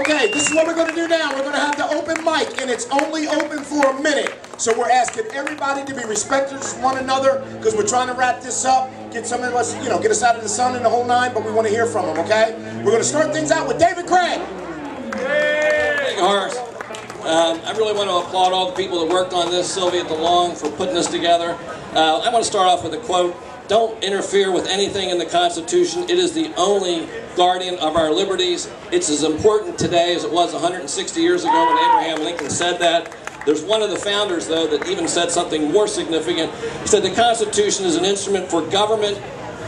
Okay, this is what we're going to do now. We're going to have the open mic, and it's only open for a minute. So we're asking everybody to be respectful of one another, because we're trying to wrap this up, get some of us, get us out of the sun and the whole nine, but we want to hear from them, okay? We're going to start things out with David Craig. Thank you, Horace. I really want to applaud all the people that worked on this, Sylvia DeLong, for putting this together. I want to start off with a quote. Don't interfere with anything in the Constitution. It is the only guardian of our liberties. It's as important today as it was 160 years ago when Abraham Lincoln said that. There's one of the founders, though, that even said something more significant. He said the Constitution is an instrument for government,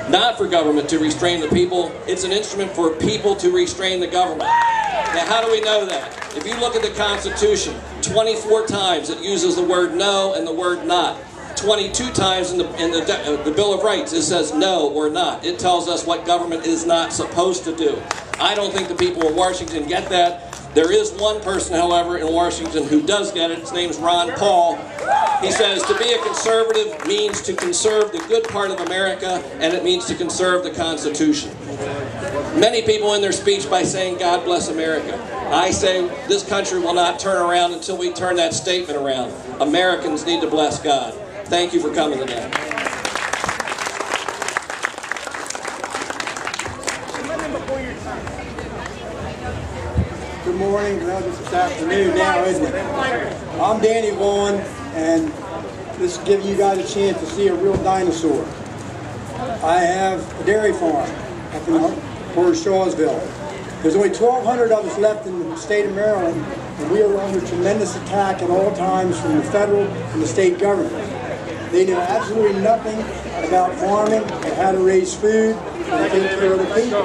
not for government to restrain the people. It's an instrument for people to restrain the government. Now, how do we know that? If you look at the Constitution, 24 times it uses the word no and the word not. 22 times in the Bill of Rights it says no or not. It tells us what government is not supposed to do. I don't think the people of Washington get that. There is one person, however, in Washington who does get it. His name's Ron Paul. He says to be a conservative means to conserve the good part of America, and it means to conserve the Constitution. Many people end their speech by saying, God bless America. I say this country will not turn around until we turn that statement around. Americans need to bless God. Thank you for coming today. Good morning. Well, it's afternoon now, isn't it? I'm Danny Vaughn, and this is giving you guys a chance to see a real dinosaur. I have a dairy farm up in Horace Shawsville. There's only 1,200 of us left in the state of Maryland, and we are under tremendous attack at all times from the federal and the state government. They know absolutely nothing about farming or how to raise food and take care of the people.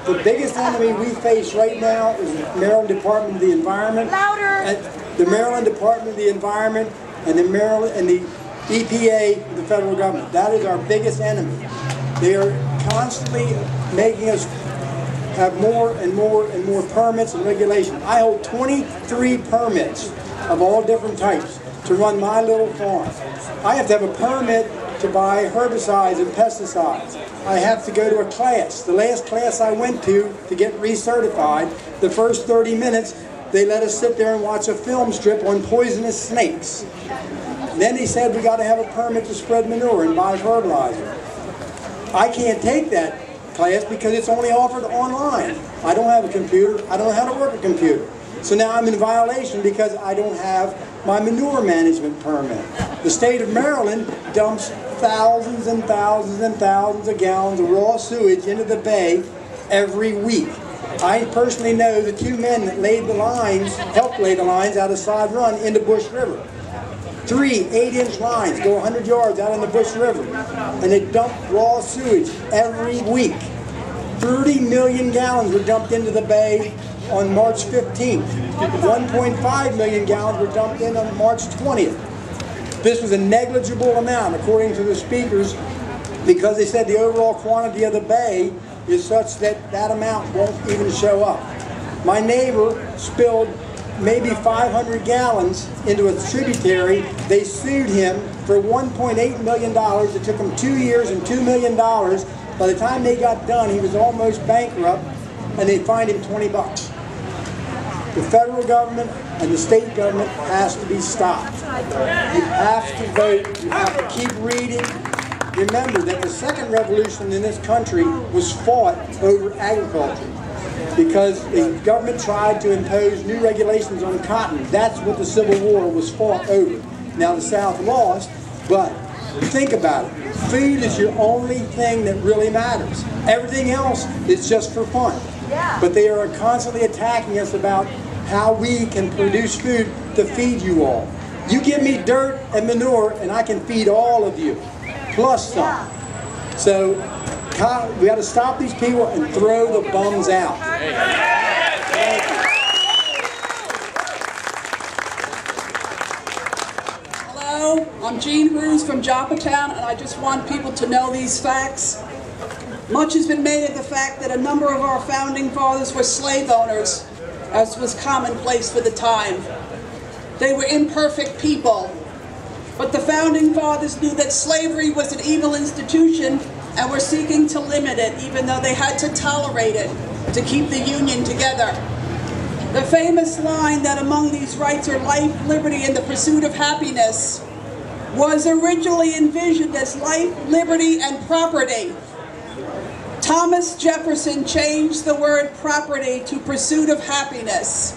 The biggest enemy we face right now is the Maryland Department of the Environment. The Maryland Department of the Environment and the EPA, the federal government. That is our biggest enemy. They are constantly making us have more and more and more permits and regulations. I hold 23 permits of all different types to run my little farm. I have to have a permit to buy herbicides and pesticides. I have to go to a class. The last class I went to get recertified, the first 30 minutes, they let us sit there and watch a film strip on poisonous snakes. And then they said we got to have a permit to spread manure and buy fertilizer. I can't take that class because it's only offered online. I don't have a computer. I don't know how to work a computer. So now I'm in violation because I don't have my manure management permit. The state of Maryland dumps thousands and thousands and thousands of gallons of raw sewage into the bay every week. I personally know the two men that laid the lines, helped lay the lines out of Sod Run into Bush River. 3 8-inch lines go 100 yards out in the Bush River, and they dump raw sewage every week. 30 million gallons were dumped into the bay on March 15th. 1.5 million gallons were dumped in on March 20th. This was a negligible amount, according to the speakers, because they said the overall quantity of the bay is such that that amount won't even show up. My neighbor spilled maybe 500 gallons into a tributary. They sued him for $1.8 million. It took him 2 years and $2 million. By the time they got done, he was almost bankrupt, and they fined him 20 bucks. The federal government and the state government has to be stopped. You have to vote. You have to keep reading. Remember that the second revolution in this country was fought over agriculture because the government tried to impose new regulations on cotton. That's what the Civil War was fought over. Now the South lost, but think about it. Food is your only thing that really matters. Everything else is just for fun. But they are constantly attacking us about how we can produce food to feed you all. You give me dirt and manure and I can feed all of you, plus some. So we got to stop these people and throw the bums out. Hello, I'm Jean Hughes from Joppatown, and I just want people to know these facts. Much has been made of the fact that a number of our founding fathers were slave owners, as was commonplace for the time. They were imperfect people, but the founding fathers knew that slavery was an evil institution and were seeking to limit it, even though they had to tolerate it. to keep the Union together. The famous line that among these rights are life, liberty, and the pursuit of happiness was originally envisioned as life, liberty, and property. Thomas Jefferson changed the word property to pursuit of happiness.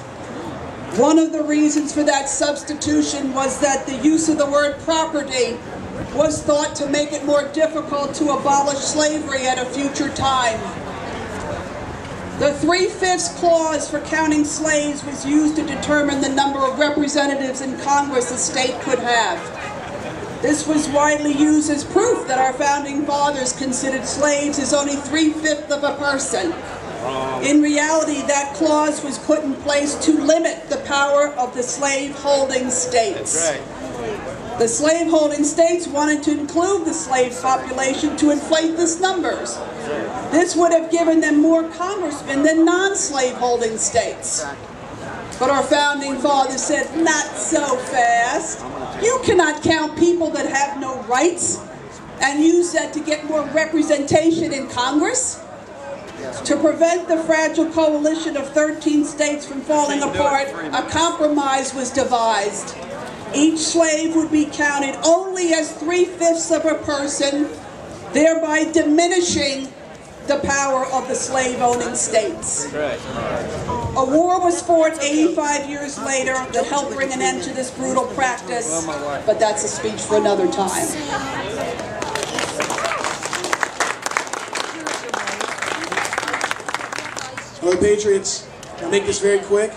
One of the reasons for that substitution was that the use of the word property was thought to make it more difficult to abolish slavery at a future time. The 3/5 clause for counting slaves was used to determine the number of representatives in Congress a state could have. This was widely used as proof that our founding fathers considered slaves as only 3/5 of a person. In reality, that clause was put in place to limit the power of the slave-holding states. That's right. The slave-holding states wanted to include the slave population to inflate these numbers. This would have given them more congressmen than non-slave-holding states. But our founding fathers said, not so fast. You cannot count people that have no rights and use that to get more representation in Congress. To prevent the fragile coalition of 13 states from falling apart, a compromise was devised. Each slave would be counted only as 3/5 of a person, thereby diminishing the power of the slave-owning states. A war was fought 85 years later that helped bring an end to this brutal practice, but that's a speech for another time. Hello, Patriots. I'll make this very quick.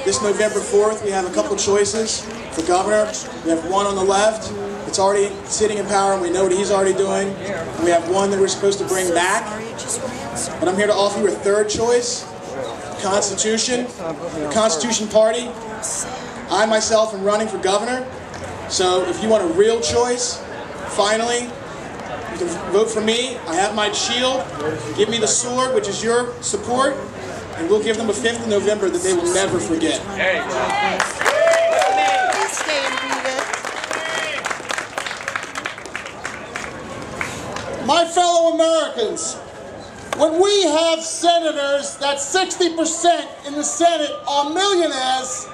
This November 4th, we have a couple choices for governor. We have one on the left. It's already sitting in power, and we know what he's already doing. And we have one that we're supposed to bring back. But I'm here to offer you a third choice, Constitution, the Constitution Party. I myself am running for governor. So if you want a real choice, finally, you can vote for me. I have my shield. Give me the sword, which is your support. And we'll give them a 5th of November that they will never forget. My fellow Americans, when we have senators that 60% in the Senate are millionaires,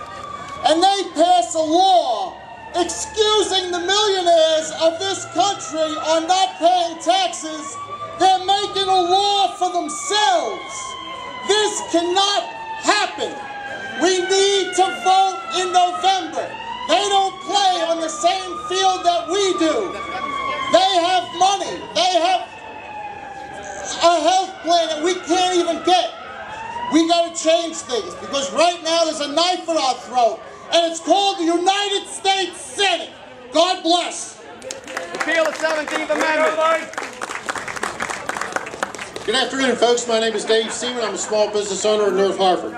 and they pass a law excusing the millionaires of this country on not paying taxes, they're making a law for themselves. This cannot happen. We need to vote in November. They don't play on the same field that we do. They have money. They have a health plan that we can't even get. We got to change things because right now there's a knife in our throat, and it's called the United States Senate. God bless. Repeal the 17th Amendment. Good afternoon, folks. My name is Dave Seaman. I'm a small business owner in North Hartford.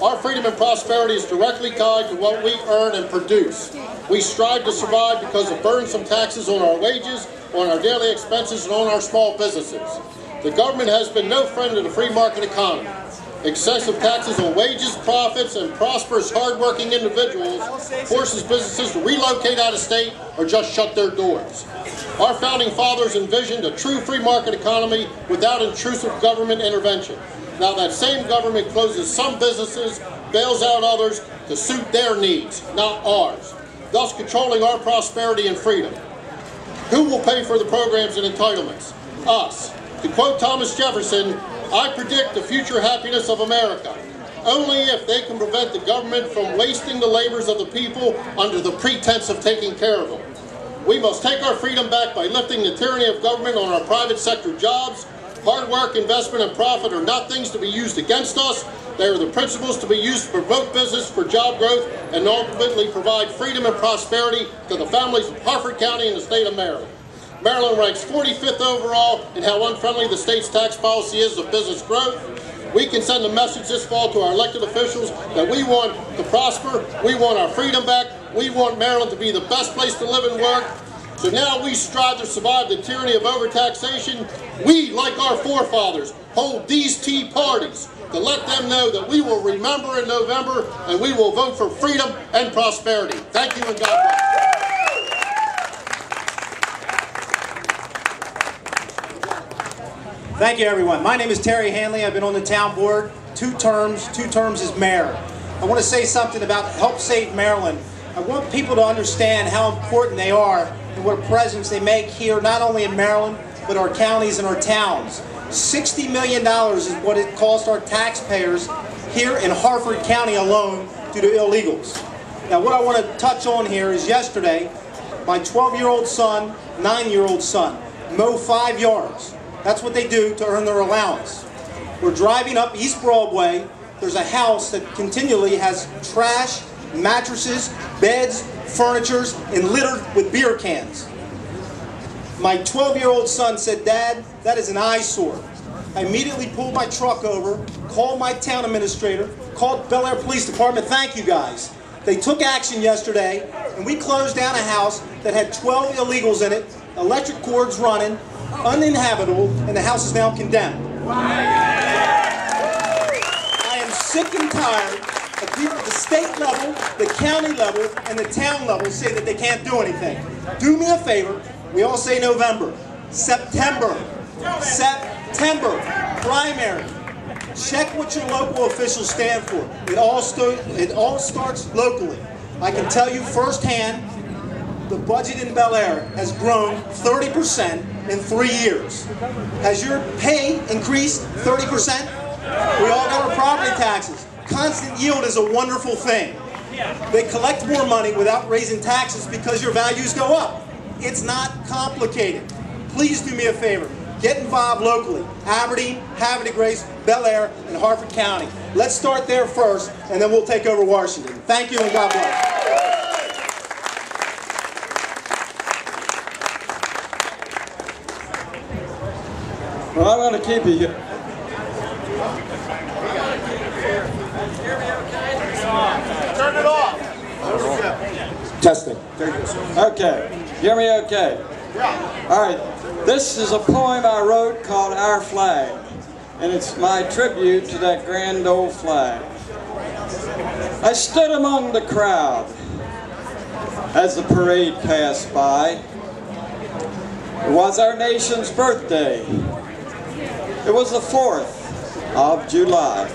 Our freedom and prosperity is directly tied to what we earn and produce. We strive to survive because of burdensome taxes on our wages, on our daily expenses, and on our small businesses. The government has been no friend of the free market economy. Excessive taxes on wages, profits, and prosperous, hard-working individuals forces businesses to relocate out of state or just shut their doors. Our founding fathers envisioned a true free market economy without intrusive government intervention. Now that same government closes some businesses, bails out others to suit their needs, not ours, thus controlling our prosperity and freedom. Who will pay for the programs and entitlements? Us. To quote Thomas Jefferson, I predict the future happiness of America only if they can prevent the government from wasting the labors of the people under the pretense of taking care of them. We must take our freedom back by lifting the tyranny of government on our private sector jobs. Hard work, investment, and profit are not things to be used against us. They are the principles to be used to promote business, for job growth, and ultimately provide freedom and prosperity to the families of Harford County and the state of Maryland. Maryland ranks 45th overall in how unfriendly the state's tax policy is of business growth. We can send a message this fall to our elected officials that we want to prosper, we want our freedom back, we want Maryland to be the best place to live and work. So now we strive to survive the tyranny of overtaxation. We, like our forefathers, hold these tea parties to let them know that we will remember in November and we will vote for freedom and prosperity. Thank you and God bless. Thank you, everyone. My name is Terry Hanley. I've been on the town board 2 terms as mayor. I want to say something about Help Save Maryland. I want people to understand how important they are and what a presence they make here, not only in Maryland, but our counties and our towns. $60 million is what it cost our taxpayers here in Harford County alone due to illegals. Now, what I want to touch on here is yesterday, my 12-year-old son, 9-year-old son, mow 5 yards. That's what they do to earn their allowance. We're driving up East Broadway. There's a house that continually has trash, mattresses, beds, furnitures, and littered with beer cans. My 12-year-old son said, "Dad, that is an eyesore." I immediately pulled my truck over, called my town administrator, called Bel Air Police Department. Thank you, guys. They took action yesterday, and we closed down a house that had 12 illegals in it, electric cords running, uninhabitable, and the house is now condemned. I am sick and tired of people at the state level, the county level, and the town level say that they can't do anything. Do me a favor. We all say November. September. September. Primary. Check what your local officials stand for. It all starts locally. I can tell you firsthand, the budget in Bel Air has grown 30% in 3 years. Has your pay increased 30%? We all got our property taxes. Constant yield is a wonderful thing. They collect more money without raising taxes because your values go up. It's not complicated. Please do me a favor. Get involved locally. Aberdeen, Havre de Grace, Bel Air, and Harford County. Let's start there first, and then we'll take over Washington. Thank you, and God bless. Well, I'm going to keep you here. Turn it off. Testing. Okay. Hear me okay? All right. This is a poem I wrote called Our Flag, and it's my tribute to that grand old flag. I stood among the crowd as the parade passed by. It was our nation's birthday. It was the 4th of July.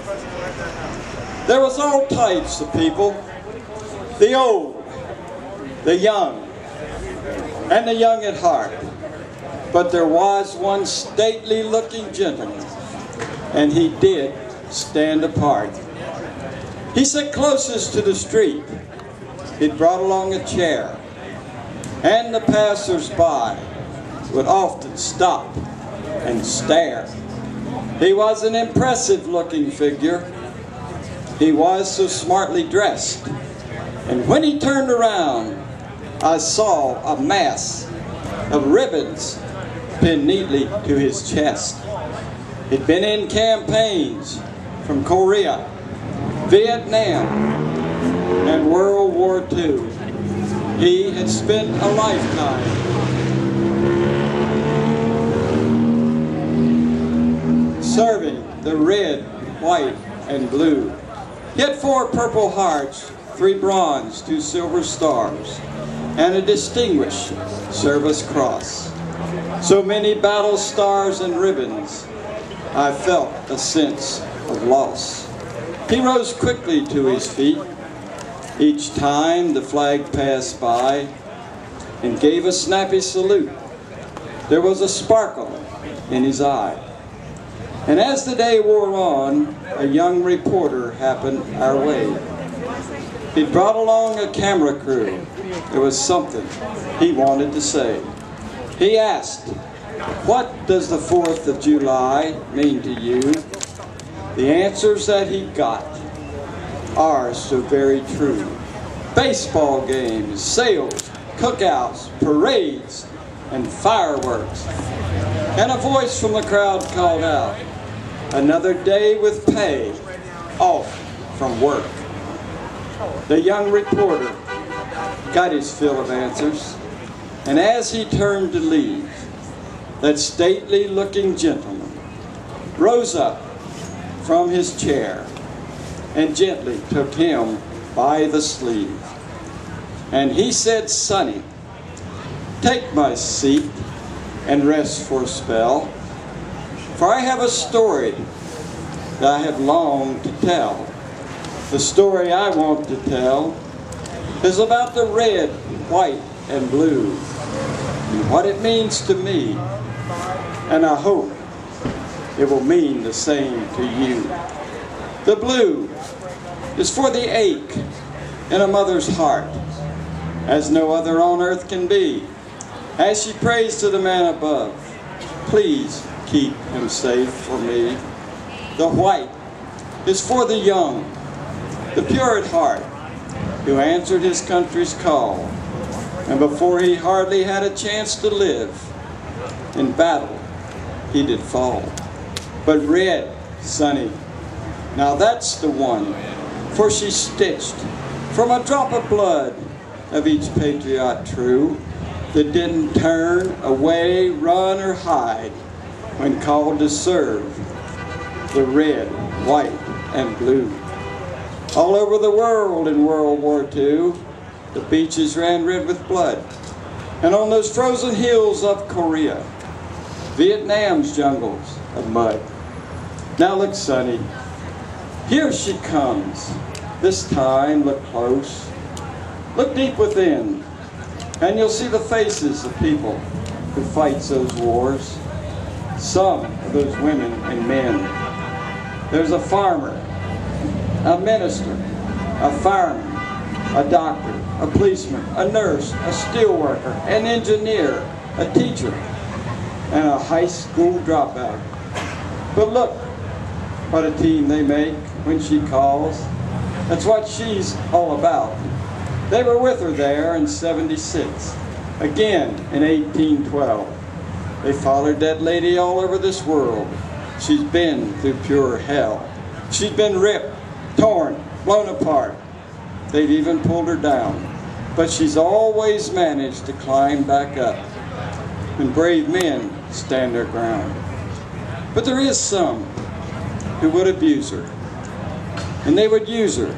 There was all types of people, the old, the young, and the young at heart. But there was one stately looking gentleman, and he did stand apart. He sat closest to the street. He brought along a chair, and the passers-by would often stop and stare. He was an impressive looking figure. He was so smartly dressed. And when he turned around, I saw a mass of ribbons pinned neatly to his chest. He'd been in campaigns from Korea, Vietnam, and World War II. He had spent a lifetime serving the red, white, and blue. He had 4 Purple Hearts, 3 bronze, 2 silver stars, and a Distinguished Service Cross. So many battle stars and ribbons, I felt a sense of loss. He rose quickly to his feet each time the flag passed by and gave a snappy salute. There was a sparkle in his eye. And as the day wore on, a young reporter happened our way. He brought along a camera crew. There was something he wanted to say. He asked, "What does the 4th of July mean to you?" The answers that he got are so very true. Baseball games, sales, cookouts, parades, and fireworks. And a voice from the crowd called out, "Another day with pay, off from work." The young reporter got his fill of answers, and as he turned to leave, that stately looking gentleman rose up from his chair and gently took him by the sleeve. And he said, "Sonny, take my seat and rest for a spell. For I have a story that I have longed to tell. The story I want to tell is about the red, white, and blue, and what it means to me, and I hope it will mean the same to you. The blue is for the ache in a mother's heart, as no other on earth can be, as she prays to the man above, please keep him safe for me. The white is for the young, the pure at heart, who answered his country's call, and before he hardly had a chance to live, in battle he did fall. But red, Sonny, now that's the one, for she's stitched from a drop of blood of each patriot true, that didn't turn away, run, or hide when called to serve the red, white, and blue. All over the world in World War II, the beaches ran red with blood. And on those frozen hills of Korea, Vietnam's jungles of mud. Now look, Sonny, here she comes. This time, look close. Look deep within, and you'll see the faces of people who fights those wars. Some of those women and men. There's a farmer, a minister, a fireman, a doctor, a policeman, a nurse, a steelworker, an engineer, a teacher, and a high school dropout. But look what a team they make when she calls. That's what she's all about. They were with her there in '76, again in 1812. They followed that lady all over this world. She's been through pure hell. She's been ripped, torn, blown apart. They've even pulled her down. But she's always managed to climb back up. And brave men stand their ground. But there is some who would abuse her. And they would use her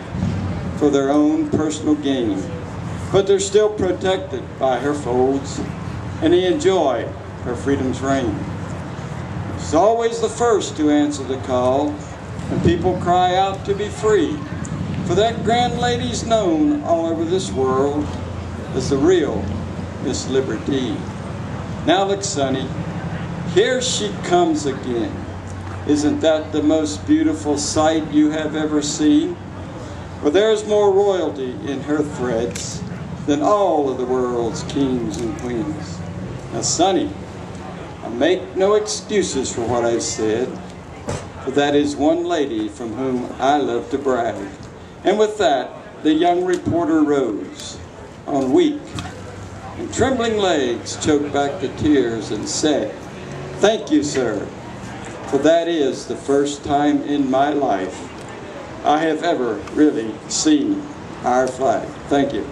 for their own personal gain. But they're still protected by her folds, and they enjoy her freedom's reign. She's always the first to answer the call, and people cry out to be free. For that grand lady's known all over this world as the real Miss Liberty. Now look, Sonny, here she comes again. Isn't that the most beautiful sight you have ever seen? For there's more royalty in her threads than all of the world's kings and queens. Now, Sonny, I make no excuses for what I've said, for that is one lady from whom I love to brag. And with that, the young reporter rose, on weak and trembling legs, choked back the tears and said, "Thank you, sir, for that is the first time in my life I have ever really seen our flag." Thank you.